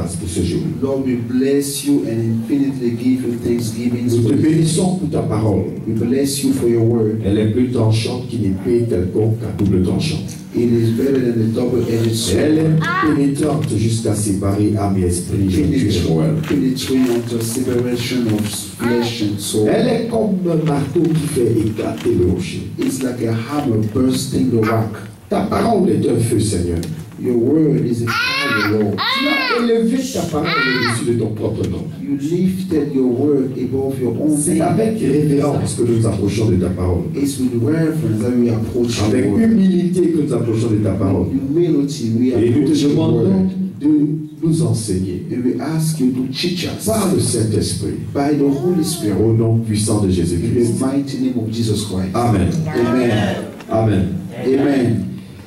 grâce pour ce jour. Lord, we bless you and infinitely give you thanksgiving. Nous te bénissons pour ta parole. We bless you for your word. Elle est plus tranchante qu'une épée quelconque à double tranchant. It is better than the double-edged sword. Elle est pénétrante jusqu'à séparer âme et esprit, jointure et moelle. Penetrating unto separation of flesh and soul. Elle est comme un marteau qui fait éclater le rocher. It's like a hammer bursting the rock. Ta parole est un feu, Seigneur. Your word is a fire, Lord. Tu as élevé ta parole au-dessus de ton propre nom. You lifted your word above your own C'est name. avec révérence que nous nous approchons de ta parole. It's with reverence that we approach Avec your word. humilité que nous approchons de ta parole. Humility, we Et nous approach te your demandons word. de nous enseigner And we ask you to teach us par le Saint-Esprit, by the Holy Spirit au nom puissant de in Jésus-Christ. the mighty name of Jesus Christ. Amen. Amen. Amen. Amen.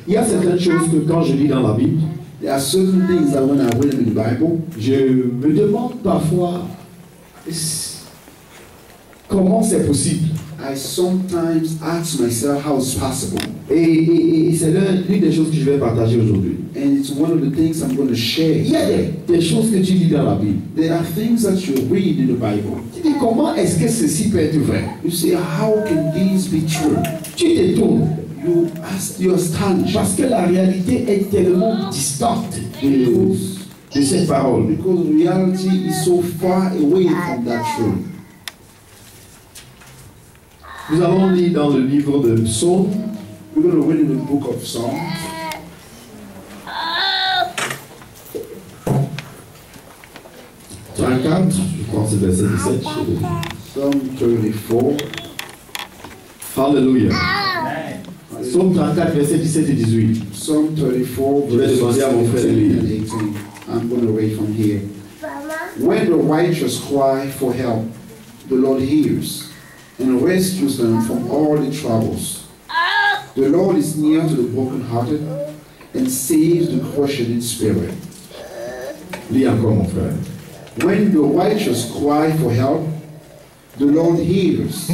Il y a certaines choses que quand je lis dans la Bible, There are certain things that when I read them in the Bible, je me demande parfois comment c'est possible. I sometimes ask myself how it's possible. Et c'est l'une des choses que je vais partager aujourd'hui. And it's one of the things I'm going to share. Il y a des choses que tu lis dans la Bible. There are things that you read in the Bible. Tu dis comment est-ce que ceci peut être vrai? You say, how can this be true? Tu t'étonnes. You're astonished. Parce que la réalité est tellement distante de cette parole. Because reality is so far away from that truth. Nous allons lire dans le livre de Psaume. We're going to read in the book of Psalms. Je crois que c'est verset 17. Psalm 34. Alléluia. Psaume 34, verset 17 et 18. Psalm 34, Je vais demander à mon frère de lire. 17 and 18. I'm going to read from here. When the righteous cry for help, the Lord hears and rescues them from all the troubles. The Lord is near to the brokenhearted and saves the crushed in spirit. Lis encore, mon frère. When the righteous cry for help, the Lord hears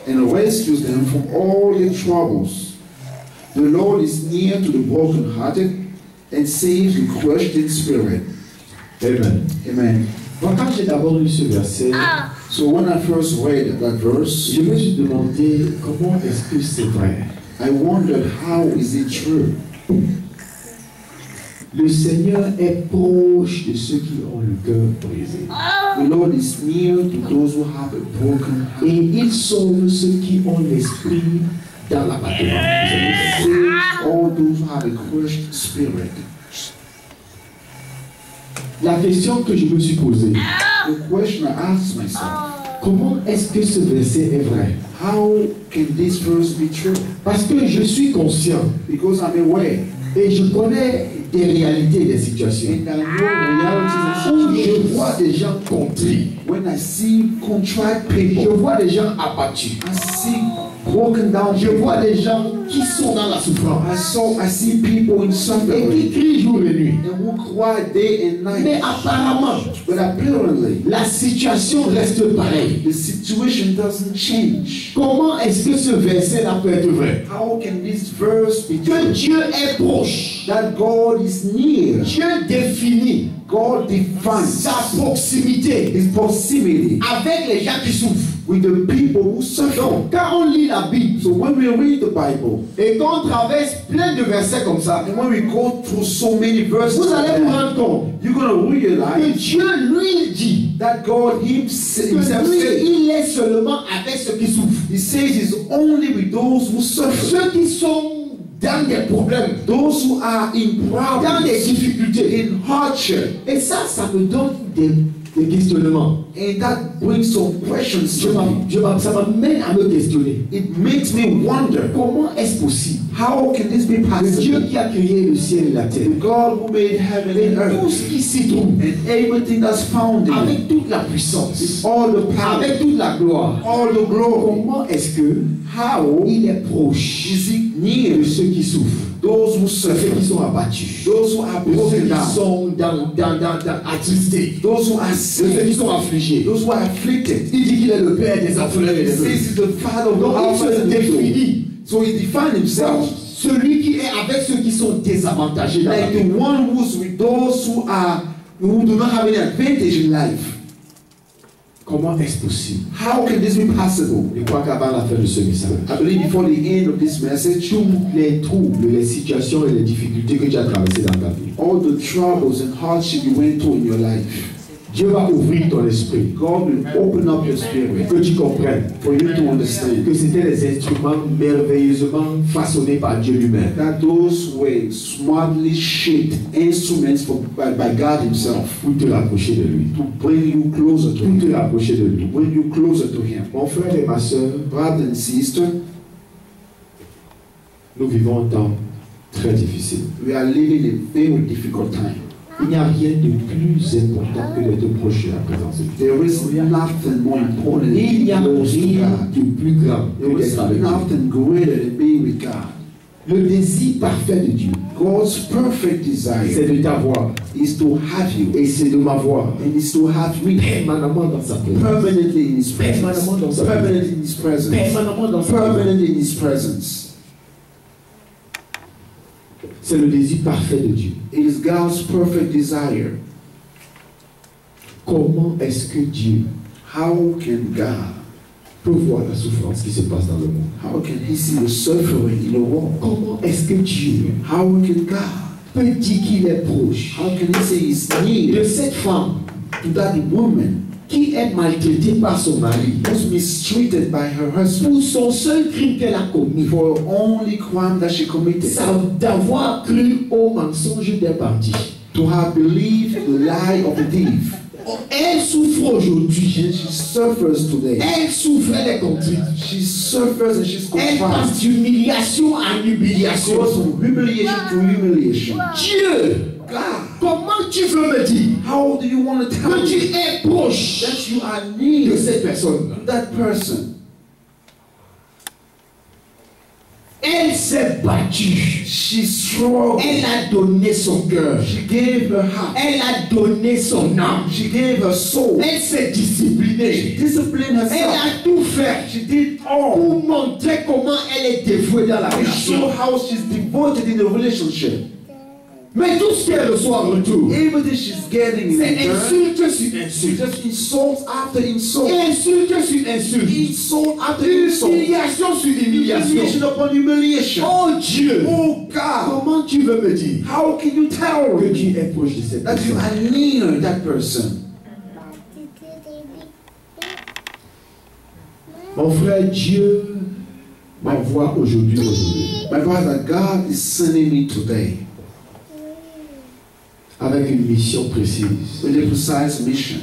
and rescues them from all their troubles. The Lord is near to the brokenhearted and saves the crushed in spirit. Amen. Amen. Moi, quand j'ai d'abord lu ce verset, So when I first read that verse, je me suis demandé comment est-ce que c'est vrai. I wondered, how is it true? Le Seigneur est proche de ceux qui ont le cœur brisé. The Lord is near to those who have a broken heart. Et il sauve ceux qui ont l'esprit dans l'abattement. Saves all those who have a crushed spirit. La question que je me suis posée, The question I asked myself, comment est-ce que ce verset est vrai? how can this verse be true? Parce que je suis conscient Because I'm aware et je connais des réalités, des situations and I know realities and où je situations. vois des gens contrits, When I see contrite je people, vois des gens abattus, I see broken down je people. vois des gens qui sont dans la souffrance I see people in et qui suffering crient jour et nuit. and who cry day and Mais night. apparemment, But apparently, la situation reste pareille. the situation doesn't change. Comment est-ce que ce verset-là peut être vrai? How can this verse be Que true? Dieu est proche. That God is near. Dieu définit God defines sa proximité His proximity avec les gens qui souffrent. with the people who suffer. Donc, quand on lit la Bible So when we read the Bible et qu'on traverse plein de versets comme ça, and when we go through so many verses, vous allez vous like that, rendre compte you're going to que realize Dieu, lui, il dit that God Himself que lui, said, il est seulement avec ceux qui souffrent. He says He's only with those who suffer, Ceux qui sont dans des problèmes, those who are in dans des problems, difficultés. in hardship, Et ça me donne des questionnements. and that brings some questions to me. Ça m'amène à me questionner. It makes me wonder, Comment est-ce possible how can this be que Dieu possible? qui a créé le ciel et la terre, The God who made heaven et and tout earth, ce qui s'y trouve, and everything that's found in it, avec toute la puissance, all the power, avec toute la gloire, all the glory, comment est-ce que how il est proche is He near de ceux qui souffrent, those who de ceux suffer, qui sont abattus, those who are de ceux broken qui down, sont attristés, those who are de ceux sick, qui sont affligés? those who are afflicted? Il dit qu'il est le Père des orphelins et He des says veuves. He's the Father of the Donc il orphans se and the widows. définit So He defined Himself celui qui est avec ceux qui sont désavantagés dans la like vie. the one who's with those who are who do not have any advantage in life. Comment est-ce possible? How can this be possible? Je crois qu'avant la fin de ce message, I believe before the end of this message, tous les troubles, les situations et les difficultés que tu as traversées dans ta vie, all the troubles and hardship you went through in your life, Dieu va ouvrir ton esprit, God will open up your spirit que tu comprennes for you to understand que c'était des instruments merveilleusement façonnés par Dieu lui-même that those were smartly shaped instruments by God Himself pour te rapprocher de lui, to bring you closer to pour te Him, rapprocher de lui. to bring you closer to Him. Mon frère et ma soeur, Brother and sister, nous vivons un temps très difficile. we are living a very difficult time. Il n'y a rien de plus important que d'être proche de la présence de Dieu. There is nothing more important than Il n'y a being close to rien God. de plus grand que There is d'être avec Dieu. nothing greater than being with God. Le désir parfait de Dieu, God's perfect desire c'est de t'avoir is to have you, et c'est de m'avoir and is to have me permanemment dans sa présence. permanently in His Permanemment dans presence. sa Permanently in His presence. Permanemment dans sa présence. Permanently in His presence. C'est le désir parfait de Dieu. It is God's perfect desire. Comment est-ce que Dieu How can God, peut voir la souffrance qui se passe dans le monde? how can He see the suffering in the world? Comment est-ce que Dieu How can God, peut dire qu'il est proche how can He say He's de near cette femme to that woman qui est maltraitée par son mari who's mistreated by her husband pour son seul crime qu'elle a commis? for the only crime that she committed? Ça d'avoir cru au mensonge des bandits. To have believed the lie of the thief. Elle souffre aujourd'hui. And she suffers today. Elle souffre, elle est contrite. She suffers and she's Elle passe confined. d'humiliation à She humiliation. goes from humiliation to humiliation. Dieu, God, comment tu veux me dire how do you want to tell que tu me es proche that you are de near cette personne? that person? Elle s'est battue. She struggled. Elle a donné son cœur. She gave her heart. Elle a donné son âme. She gave her soul. Elle s'est disciplinée. Disciplined Elle herself. a tout fait She did all pour montrer comment elle est dévouée dans la to show relation. how she's devoted in the relationship. Mais tout ce qu'elle reçoit en retour, Everything she's getting in c'est return, insulte sur insulte. just insult after insult. Insulte sur insulte. Insult after insult. Humiliation sur Humiliation humiliation. upon humiliation. Oh Dieu, Oh God, comment tu veux me dire how can you tell que me tu es proche de cette that you personne? are near that person? Mon frère, Dieu m'envoie aujourd'hui. My brother, God is sending me today Avec une mission précise. with a precise mission.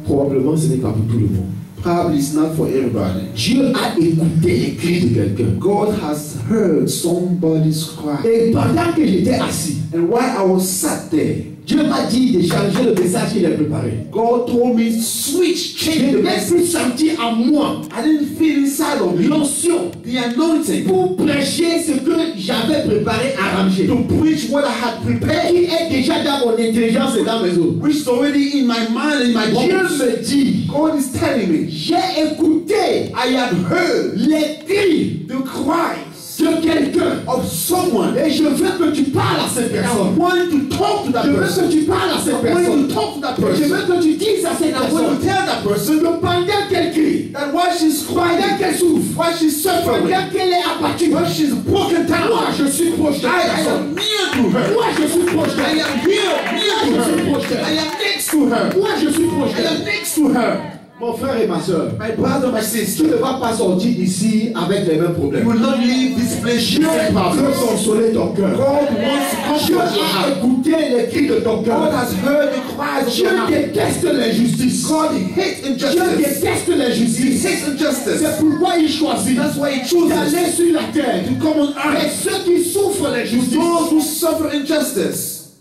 Probablement ce n'est pas pour tout le monde. Probably it's not for everybody. Dieu a écouté les cris de quelqu'un. God has heard somebody's cry. Et pendant que j'étais assis, And while I was sat there, Dieu m'a dit de changer le message qu'il a préparé. God told me switch, Je change the n'ai message. plus senti en moi I didn't feel inside of me l'onction the anointing pour prêcher ce que j'avais préparé, arrangé. to preach what I had prepared, Qui est déjà dans mon intelligence et dans mes os. which is already in my mind and in my Dieu bones. me dit, God is telling me, j'ai écouté I have heard les cris the cries de quelqu'un of someone. et je veux que tu parles à cette And I personne. want to talk to that Je veux person. que tu parles à cette I want personne. to talk to that Je person. veux que tu dises à cette And I want personne to tell that person que pendant qu'elle crie, that while she's pendant crying, qu'elle souffre, while she's suffering, pendant qu'elle est abattue, while she's broken down, moi je suis proche de I cette personne. am near to her. Moi je suis proche I d'elle. am near Moi je suis to proche her. I d'elle. am next to her. Moi je suis proche I am d'elle. next to her. Mon frère et ma soeur, My brother, my tu sister, ne vas pas sortir d'ici avec les mêmes you problèmes. will not leave this place Dieu with veut problems. consoler ton cœur. God wants to Dieu comfort your a heart. écouté les cris de ton God cœur. has heard the cries of Dieu your heart. déteste l'injustice. God hates Dieu injustice. déteste He l'injustice. hates injustice. C'est pourquoi il choisit That's why he chooses d'aller sur la terre. to come on Et earth. ceux qui souffrent l'injustice. Those who suffer injustice.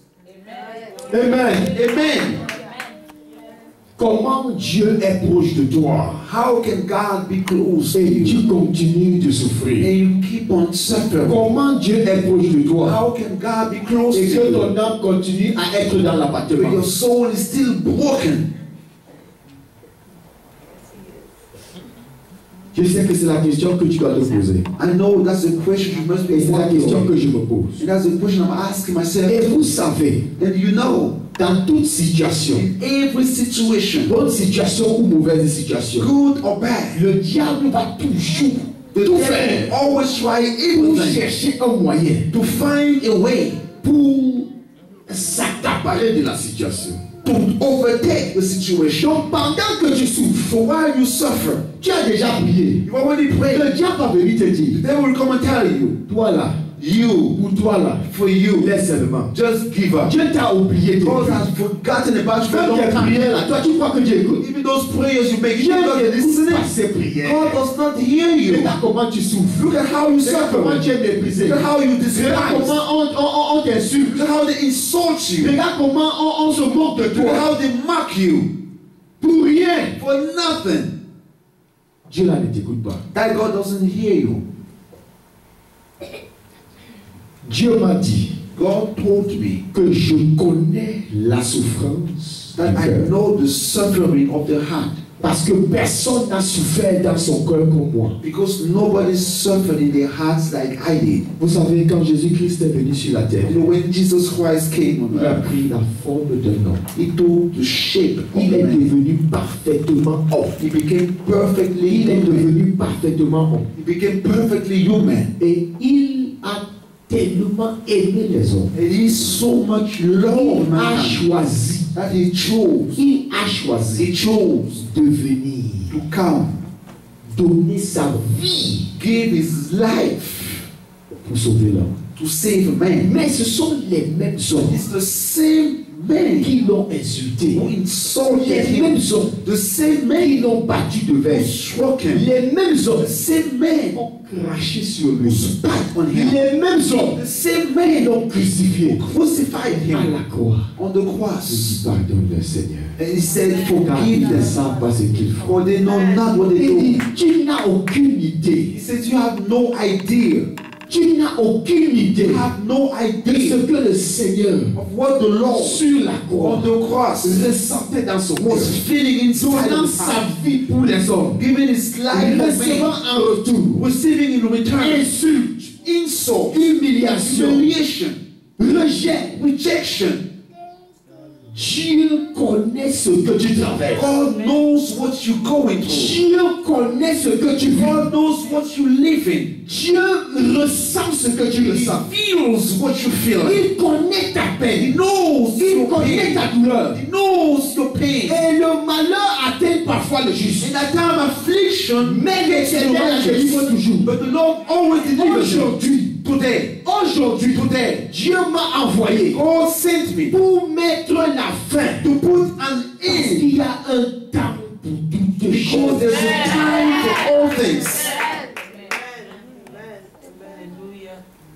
Amen. Amen. Comment Dieu est proche de toi How can God be close to et you tu continues de souffrir? and you keep on suffering? Comment Dieu est proche de toi How can God be close to et que you ton âme continue à être dans when l'appartement? your soul is still broken? Je sais que c'est la question que tu dois te poser. I know that's the question you must be Et c'est la question que asking. je me pose. And that's the question I'm asking myself. Et vous savez And you know Dans toute situation, in every situation, bonne situation ou mauvaise situation, good or bad, le diable va toujours the tout devil faire always try pour everything chercher un moyen to find a way pour s'accaparer de la situation. to overtake the situation. Donc pendant que tu souffres, For while you suffer, tu as déjà prié. you already prayed. Le diable va venir te The dire, devil will come and tell you, toi là, you, ou toi là, for you, laisse seulement. just give up. Dieu t'a oublié. God has forgotten about you for a Quand long tes time. prières là, toi tu crois que Dieu écoute. Even those prayers you make, Dieu you don't n'écoute listen. pas ces prières. God does not hear you. Regarde comment tu souffres. Look at how you Regarde comment suffer. tu es méprisé. Look at how you Regarde despise. comment on t'insulte. Look at how they insult you. Regarde comment on se moque de Look at toi. how they mock you Pour rien. for nothing. Dieu là ne t'écoute pas. That God doesn't hear you. Dieu m'a dit God told me que je connais la souffrance that du I cœur. know the suffering of the heart. Parce que personne n'a souffert dans son cœur comme moi. Because nobody suffered in their hearts like I did. Vous savez, quand Jésus-Christ est venu sur la terre, You know, when Jesus Christ came on il a earth, pris la forme d'un homme. he took the shape of Il a est man. devenu parfaitement homme. He became perfectly Il est human. devenu parfaitement homme. He became perfectly human. Et il a tellement aimé les hommes. And he so much loved Il a mankind choisi. that he chose. Il a choisi He chose de venir to come, donner sa vie give his life pour sauver l'homme. to save man. Mais ce sont les mêmes hommes It's the same man qui l'ont insulté. who insulted Les him. mêmes hommes The same man qui l'ont battu de who verre. struck him. Les mêmes hommes The same man ont craché sur who lui. spat on him. Les mêmes hommes The same qui man l'ont crucifié crucified à him la croix. on the Je dis cross. pardonne-le, Seigneur. And he said, Car ils forgive ne them, savent pas ce qu'ils font. for they know not what they Il do. dit, tu n'as aucune idée. He says, you have no idea. Tu n'as aucune idée You have no de ce idea que le Seigneur of what the Lord sur la on croix the cross ressentait dans son was cœur. feeling inside Donnant of sa him, vie pour les hommes. giving his life Recevant away, en retour receiving in return insulte, insult, humiliation, humiliation, rejet. rejection. Dieu connaît ce que tu traverses. God knows what you're going through. Dieu connaît ce que tu vis. God knows what you live in. Dieu ressent ce que tu He ressens. feels what you feel. Il connaît ta He peine. knows Il your connaît pain. ta douleur. He knows your pain. Et le malheur atteint parfois le juste. In that time, affliction Mais gets you l'Éternel la délivre righteous. toujours. But the Lord always delivers you. Aujourd'hui, Today, today, Dieu m'a envoyé God sent me pour mettre la fin. to put an Parce end, qu'il y a un temps pour toutes because choses. there's a time for all things.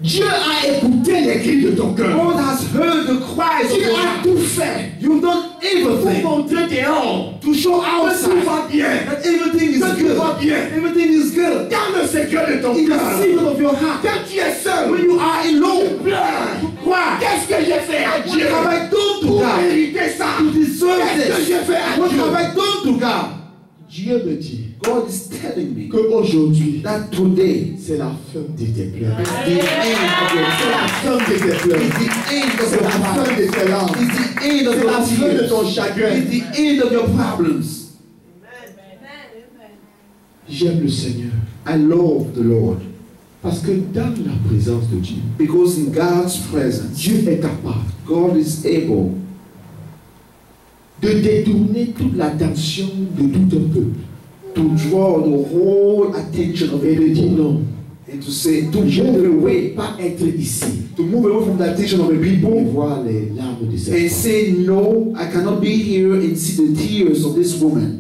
Dieu a écouté les cris de ton cœur. God has heard the cries of Tu your as heart. tout fait You've done pour everything montrer tes hommes to show que tout outside va bien. that everything is Que tout good. va bien. Everything is good. Dans le secret de ton In the cœur. secret of your heart, Quand tu es seul, when you are tu alone, pleures. why? Qu'est-ce que j'ai fait à What Dieu have I done to pour God mériter ça? to deserve Qu'est-ce que this? j'ai fait à What Dieu? have I done to God? Dieu me dit God is telling me qu'aujourd'hui, that today c'est la fin de tes pleurs. is the end of your C'est la trial. fin de tes pleurs. It's the end of C'est your la fin trial. de tes larmes. It's the end of C'est your la fin de tears. ton chagrin. It's the end of your problems. J'aime le Seigneur. I love the Lord Parce que dans la présence de Dieu, because in God's presence, Dieu est capable God is able de détourner toute l'attention de tout un peuple to draw the whole attention of et de dire people non, and to say, to je move ne veux away, pas être ici to move away from the attention of the et people voir les larmes de cette and femme. say, no, I cannot be here and see the tears of this woman.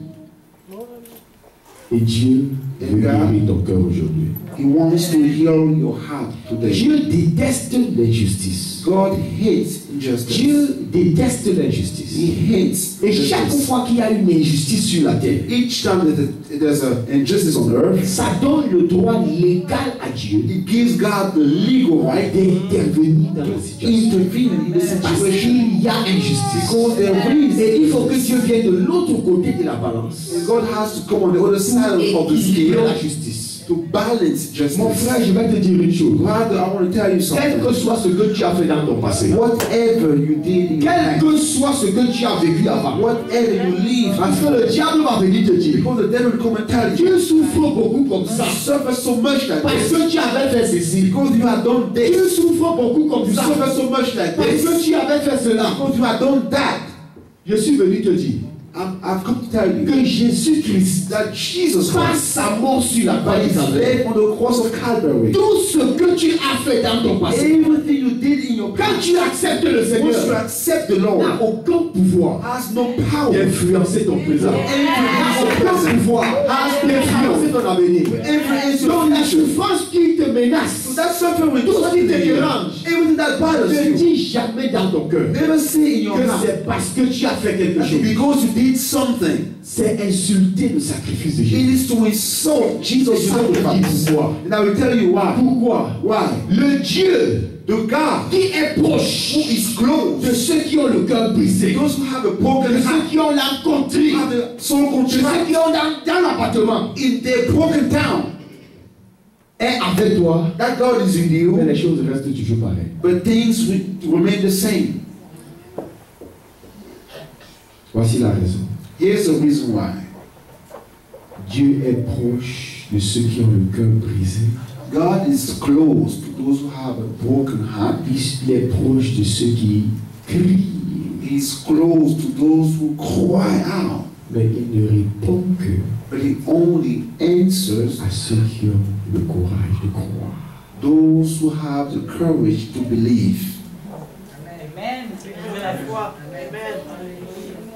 Et Dieu veut guérir ton cœur aujourd'hui. He wants to heal your heart today. Dieu déteste l'injustice. God hates injustice. Dieu déteste l'injustice. He hates Et chaque injustice. fois qu'il y a une injustice sur la terre, Each time that there's an injustice on earth, ça donne le droit légal à Dieu it gives God the legal right d'intervenir dans la to situation. intervene in the Parce situation. qu'il y a injustice. Because there is, Et il faut que Dieu vienne de l'autre côté de la balance and God has to come on the other side of the et équilibrer la scale justice. to to balance justice. Mon frère, je vais te dire une chose. Brother, I want to tell you Quel que something. soit ce que tu as fait dans ton passé, Whatever you did in your quel life, que soit ce que tu as vécu avant, whatever you live, parce que le diable va venir te dire, because the devil will come and tell you, tu souffres beaucoup comme ça, you suffer so much like parce this, que tu avais fait ceci. because you have done Tu this, souffres beaucoup comme you ça, suffer so much like parce this, que tu avais fait cela. because you have done that. Je suis venu te dire I've come to tell you que Jésus-Christ, that Jesus par Christ, sa mort sur la by croix his d'Israël, death on the cross of Calvary, tout ce que tu as fait dans ton passé, everything you did in your quand past, tu acceptes le once you Seigneur, accept the n'a Lord, aucun pouvoir has no power, d'influencer ton présent. N'a aucun pouvoir d'influencer ton avenir. influence Donc your la future. souffrance qui te menace, So that suffering will tout ce qui te you. dérange, Everything that bothers ne you, dis jamais dans ton cœur never say in your que heart c'est parce que tu as fait quelque that chose. because you did something. C'est insulter le sacrifice de It Jésus. is to insult Jesus' Et je vais te dire sacrifice. pourquoi. And I will tell you why. Pourquoi? Why? Le Dieu The God qui est proche who is close de ceux qui ont le cœur brisé, those who have a de broken ceux heart, qui ont l'âme contrite, have a soul de ceux contrite qui ont dans l'appartement, in their broken town. est avec toi, That God is in mais you, les choses restent toujours pareilles. but things will remain the same. Voici la raison. Here's the reason why. Dieu est proche de ceux qui ont le cœur brisé. God is close to those who have a broken heart. Il est proche de ceux qui crient, He's close to those who cry out. mais il ne répond que But he only answers à ceux qui ont le courage de croire. those who have the courage to believe. Amen. La foi. Amen.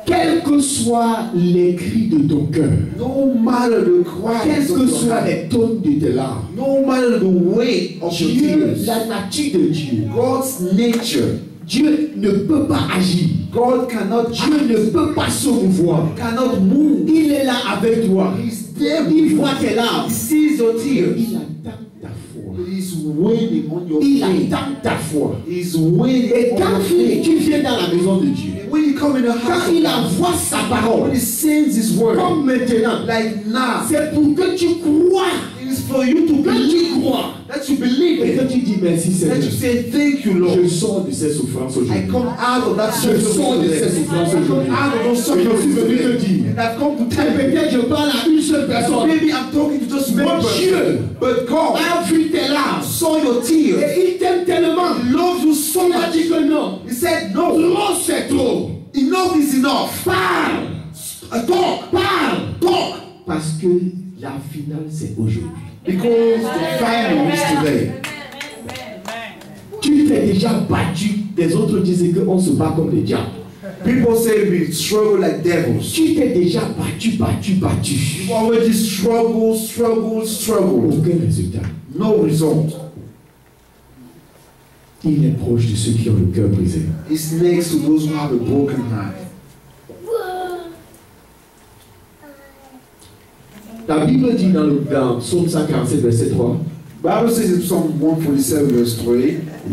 Quels que soient les cris de ton cœur, No matter the cries quelles of que your soient heart, les tonnes de tes larmes, no matter the weight of your Dieu, tears, la nature de Dieu, God's nature, Dieu ne peut pas agir. God cannot Dieu ne peut pas se mouvoir. cannot move. Il est là avec toi. He's there with Il you. voit tes larmes. He sees your tears. Il attend ta foi. He's waiting on your Il faith. attend ta foi. He's waiting Et on quand your faith. tu viens dans la maison de Dieu, When you come in the house quand of il God, envoie sa when parole, he sends his word, comme maintenant, like now, c'est pour que tu crois, it is for you to que tu believe, crois, that you believe et it, que tu dis merci that Seigneur. you say thank you, Lord. Je sors de ces souffrances I aujourd'hui. come out of that Je sors de ces souffrances I come aujourd'hui. out of those Et je suis venu te sufferings dire, and I've come to et tell you. peut-être je parle à une seule personne, Maybe I'm talking to just Mais one Dieu person, but God a vu tes larmes, saw your tears. et il t'aime tellement. He loves you so Il a dit much. que non, He said, no, trop c'est trop. enough is enough. Parle, Talk, talk. parce que la finale c'est aujourd'hui. Because the final is today. Tu t'es déjà battu. Les autres disaient qu'on se bat comme des diables. People say we struggle like devils. Tu t'es déjà battu. You already struggle. Aucun résultat. No result. Il est proche de ceux qui ont le cœur brisé. It's next to those who have a broken heart. La Bible dit dans Psaume 147, verset 3. Bible says in Psalm 147 verse 3,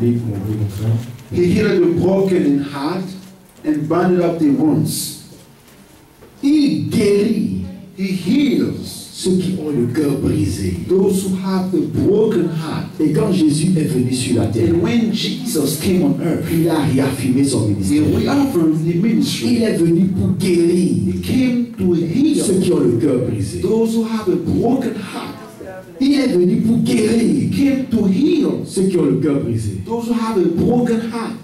Lis mon frère. He healed the broken in heart and banded up their wounds. Il guérit He heals ceux qui ont le cœur brisé. those who have a broken heart. Et quand Jésus est venu sur la terre, And when Jesus came on earth, il a réaffirmé son he ministère. reaffirmed the ministry. Il est venu pour guérir He came to heal ceux qui ont le cœur brisé. those who have a broken heart. Il est venu pour He guérir came to heal ceux qui ont le cœur brisé. those who have a broken heart.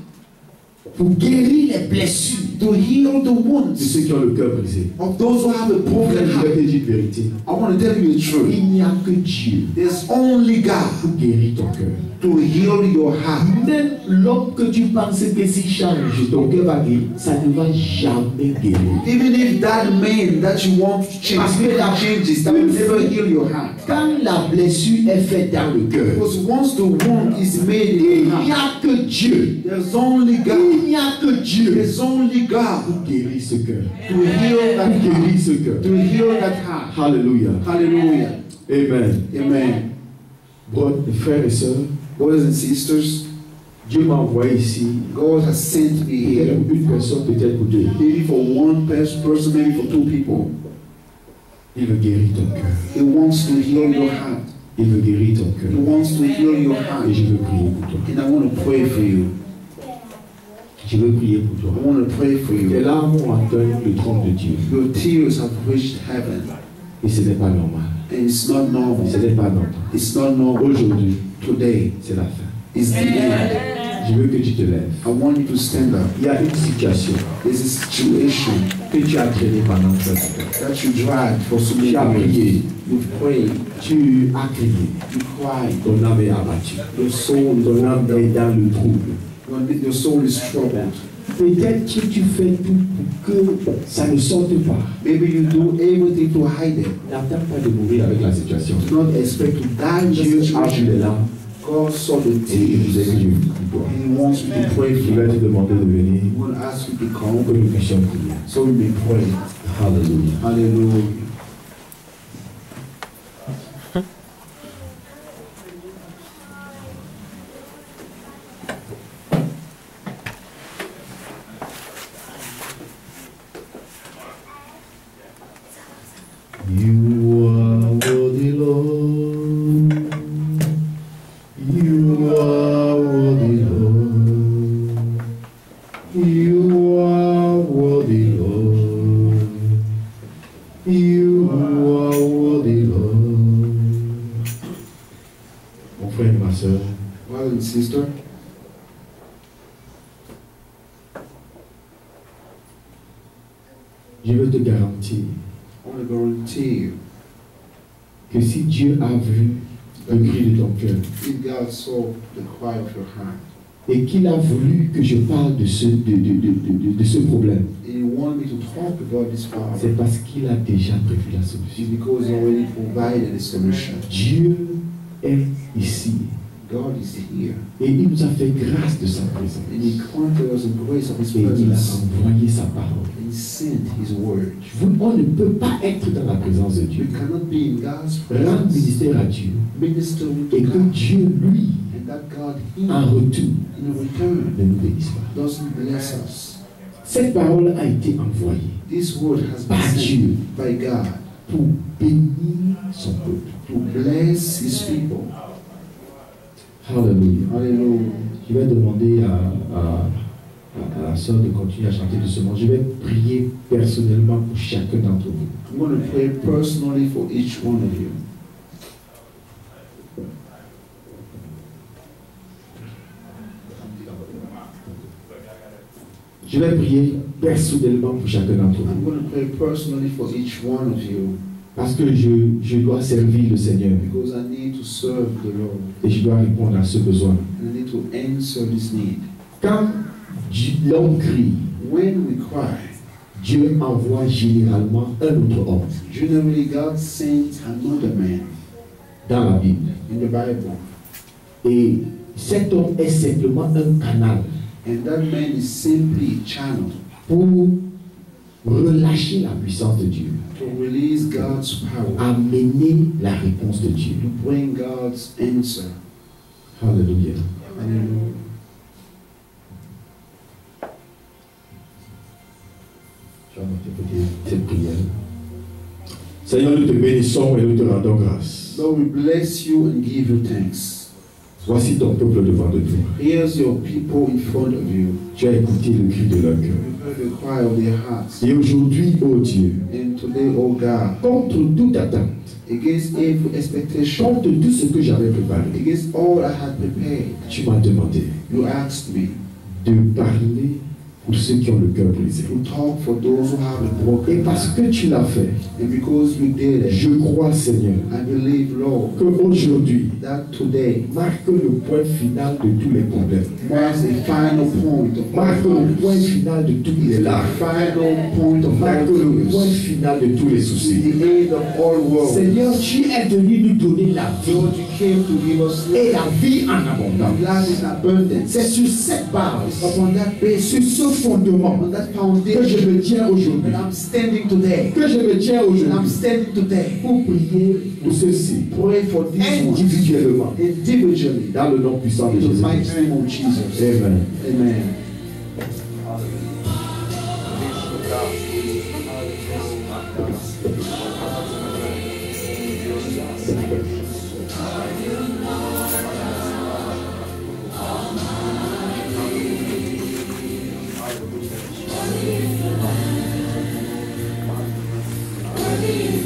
Pour guérir les blessures To heal the de wounds ceux qui ont le cœur brisé. of those who have a Frère, broken je vais heart. te dire une vérité. I want to tell you the truth. Il n'y a que Dieu There's only God pour guérir ton cœur. to heal your heart. Même l'homme que tu penses que s'il change, ton cœur va guérir, ça ne va jamais guérir. Even if that man that you want to change, Parce que if la- that changes, that will never heal your heart. Quand la blessure est faite dans le cœur, Because once the wound is made in il your n'y heart, a que Dieu. there's only God. Il n'y a que Dieu There's only God pour guérir ce cœur. to heal that Pour heart. guérir ce cœur. To heal that heart. Alléluia. Hallelujah. Amen. Amen. Bon, frères et sœurs, Brothers and sisters, Dieu m'a envoyé ici. God has sent me here. Peut-être une personne, peut-être pour deux. Maybe for one person, maybe for two people. Il veut guérir ton cœur. He wants to heal your heart. Il veut guérir ton He cœur. wants to heal your Et heart. je veux prier pour toi. And I want to pray for you. Je veux prier pour I toi. want to pray for Tes you. larmes ont atteint le trône de Dieu. Your tears have reached heaven. Et ce n'est pas normal. And it's not Ce normal. n'est pas normal. It's not normal. Aujourd'hui, Today c'est la fin. is the end. Je veux que tu te lèves. I want you to stand up. Il y a une situation There's a situation que tu as traînée pendant très longtemps. that you dragged for so many Tu as years. prié. You've prayed. Tu as crié. You cried. Ton âme est abattue. Your soul is Ton âme est dans le trouble. your soul is troubled. Peut-être que tu fais tout pour que ça ne sorte pas. Maybe you do everything to hide it. N'attends pas de mourir avec la situation. Do not expect to die in the Dieu a vu les situation. larmes God saw the et il disait que tears. Dieu prie pour toi. And He wants you to pray Je for vais you. te demander de venir He will ask you to pour come que nous puissions prier. so we may pray. Alléluia. Hallelujah. You are worthy, Lord. You are worthy, Lord. You are worthy, Lord. You are worthy, Lord. Mon frère et ma soeur, Brother and sister, je veux te garantir I want to guarantee you que si Dieu a vu le cri de ton cœur if God saw the cry of your heart et qu'il a voulu que je parle de ce problème, and you want me to talk about this problem, c'est parce qu'il a déjà prévu la it's solution. because He already provided a solution. Dieu est ici God is here et il nous a fait grâce de sa présence. and He granted us the grace of His Et il a presence envoyé sa parole. and He sent His word. On ne peut pas être dans la présence de We Dieu, cannot be in God's rendre presence, ministère à Dieu minister et to que God, Dieu, lui, and that God, en retour, in return, ne nous bénisse pas. doesn't bless us. Cette parole a été envoyée This word has been par Dieu sent by God pour bénir son peuple. to bless His people. Hallelujah. Hallelujah. Je vais demander à la sœur de continuer à chanter doucement. Je vais prier personnellement pour chacun d'entre vous. I'm going to pray personally for each one of you. Je vais prier personnellement pour chacun d'entre I'm vous. going to pray personally for each one of you Parce que je dois servir le Seigneur because I need to serve the Lord et je dois répondre à ce besoin. and I need to answer this need. Quand l'homme crie, When we cry, Dieu envoie généralement un autre homme generally God sends another man dans la Bible. in the Bible, Et cet homme est simplement un canal and that man is simply a channel pour relâcher la puissance de Dieu, to release God's power, amener la réponse de Dieu. to bring God's answer. Alléluia. Hallelujah. Tu vas m'interpréter cette prière. Seigneur, nous te bénissons et nous te rendons grâce. Lord, we bless you and give you thanks. Voici ton peuple devant de toi. Here's your people in front of you. Tu as écouté le cri de leur cœur. You heard the cry of their hearts. Et aujourd'hui, ô Dieu, And today, oh God, contre toute attente, against every expectation, contre tout ce que j'avais préparé, against all I had prepared, tu m'as demandé you asked me de parler pour ceux qui ont le cœur brisé. to talk for those who have a Et broken parce heart. que tu l'as fait, And because you did it, je crois, Seigneur, I believe, Lord, qu'aujourd'hui that today marque le point final de tous les problèmes. marks the final point of Marque all le point problems. final de toutes les It's the larmes. final point of Marque all le point tears. final de tous les It's soucis. the end of all worlds. Seigneur, tu es venu nous donner la vie Lord, you came to give us et la vie en abondance. life in abundance. C'est sur cette base, Upon that sur basis, ce fondement on that que je foundation, me tiens aujourd'hui. that I'm standing today, Que je me tiens and I'm aujourd'hui standing today, pour prier pour ceci pray for this one individuellement individually dans le nom puissant de in the Jésus. mighty name of Jesus. Amen. Amen. Jesus.